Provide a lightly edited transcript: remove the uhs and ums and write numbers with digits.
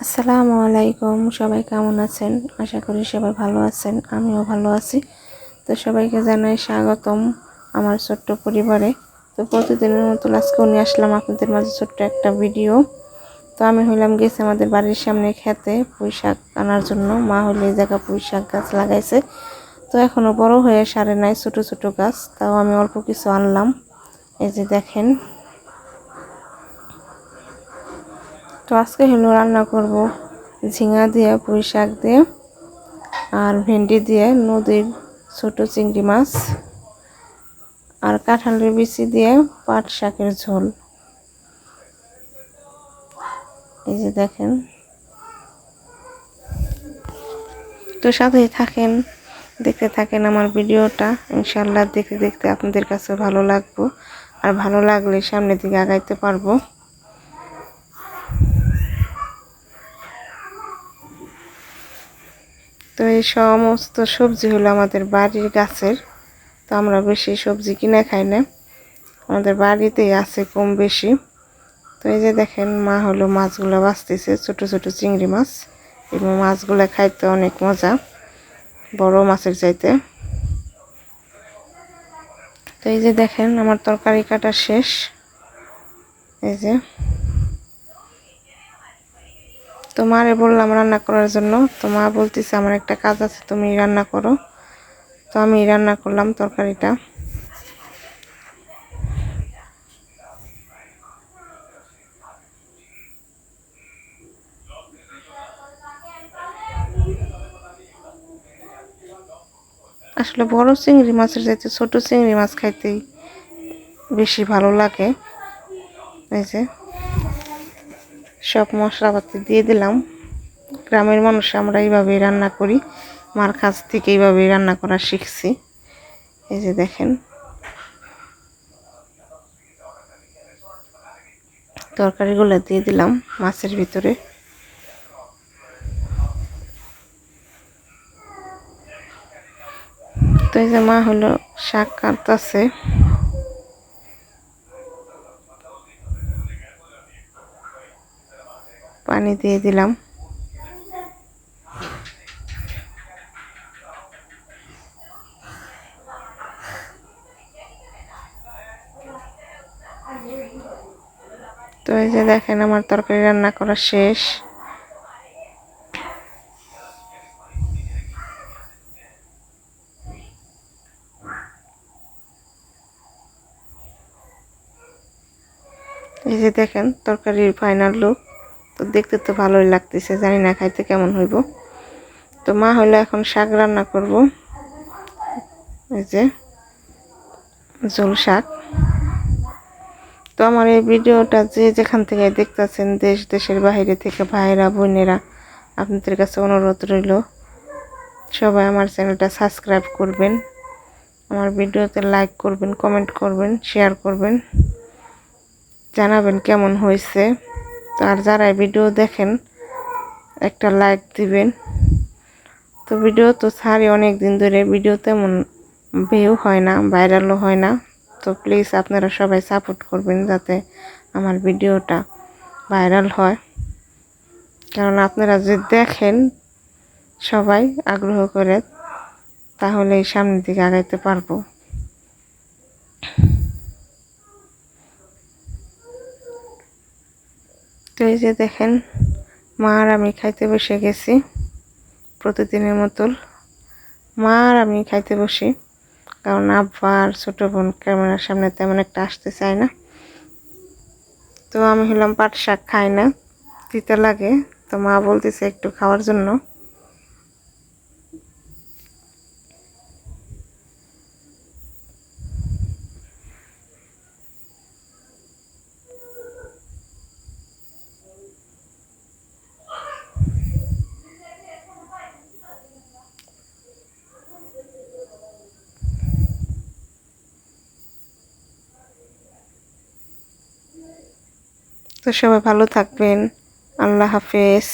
আসসালামু আলাইকুম, সবাই কেমন আছেন? আশা করি সবাই ভালো আছেন, আমিও ভালো আছি। তো সবাইকে জানাই স্বাগতম আমার ছোট্ট পরিবারে। তো প্রতিদিনের মতো আজকেও নিয়ে আসলাম আপনাদের মাঝে ছোট্ট একটা ভিডিও। তো আমি গেছি আমাদের বাড়ির সামনে খেতে পুঁই শাক আনার জন্য। মা এই জায়গা পুঁই শাক গাছ লাগাইছে। তো এখনো বড় হয়ে সারে নাই, ছোট ছোট গাছ, তাও আমি অল্প কিছু আনলাম। এই যে দেখেন। তো আজকে রান্না করব ঝিঙা দিয়ে, পুঁই শাক দিয়ে, আর ভেন্ডি দিয়ে, নদীর ছোট চিংড়ি মাছ, আর কাঁঠালের বিচি দিয়ে পাট শাকের ঝোল। এই যে দেখেন। তো সাথেই থাকেন, দেখতে থাকেন আমার ভিডিওটা। ইনশাআল্লাহ দেখতে দেখতে আপনাদের কাছে ভালো লাগবে, আর ভালো লাগলে সামনের দিকে আগাইতে পারবো। তো এই সমস্ত সবজি হলো আমাদের বাড়ির গাছের। তো আমরা বেশি সবজি কিনে খাই না, আমাদের বাড়িতেই আছে কম বেশি। তো এই যে দেখেন, মা মাছগুলো বাছতেছে, ছোট ছোট চিংড়ি মাছ। এবং মাছগুলো খাইতে অনেক মজা, বড় মাছের চাইতে। তো এই যে দেখেন, আমার তরকারি কাটা শেষ। এই যে, তো মারে বললাম রান্না করার জন্য। তো মা বলতেছে আমার একটা কাজ আছে, তুমি রান্না করো। তো আমি রান্না করলাম তরকারিটা। আসলে বড় চিংড়ি মাছের চাইতে ছোট চিংড়ি মাছ খাইতেই বেশি ভালো লাগে। এই যে সব মশলাপাতি দিয়ে দিলাম। গ্রামের মানুষ আমরা এইভাবেই রান্না করি, মার কাছ থেকে এইভাবেই রান্না করা শিখছি। এই যে দেখেন, তরকারিগুলো দিয়ে দিলাম মাছের ভিতরে। তো এই যে মা শাক কাটতেছে। পানি দিয়ে দিলাম। তো এই যে দেখেন, আমার তরকারি রান্না করা শেষ। এই যে দেখেন তরকারির ফাইনাল লুক। তো দেখতে তো ভালোই লাগতেছে, জানি না খাইতে কেমন হইব। তো মা এখন শাক রান্না করব। এই যে ঝোল শাক। তো আমার এই ভিডিওটা যে যেখান থেকে দেখতেছেন, দেশ দেশের বাইরে থেকে ভাইরা বোনেরা, আপনাদের কাছে অনুরোধ রইল সবাই আমার চ্যানেলটা সাবস্ক্রাইব করবেন, আমার ভিডিওতে লাইক করবেন, কমেন্ট করবেন, শেয়ার করবেন, জানাবেন কেমন হয়েছে। আর যারা ভিডিও দেখেন একটা লাইক দিবেন। তো ভিডিও তো ছাড়ি অনেক দিন ধরে, ভিডিও তেমন ভিউ হয় না, ভাইরালও হয় না। তো প্লিজ আপনারা সবাই সাপোর্ট করবেন যাতে আমার ভিডিওটা ভাইরাল হয়। কারণ আপনারা যদি দেখেন সবাই আগ্রহ করে, তাহলে এই সামনের দিকে আগাইতে পারবো। তো এই যে দেখেন, মা আর আমি খাইতে বসে গেছি প্রতিদিনের মতো। মা আর আমি খাইতে বসি, কারণ আব্বা আর ছোট বোন ক্যামেরার সামনে তেমন একটা আসতে চায় না। তো আমি পাট শাক খাই না, তিতা লাগে। তো মা বলতেছে একটু খাওয়ার জন্য। তো সবাই ভালো থাকবেন। আল্লাহ হাফেজ।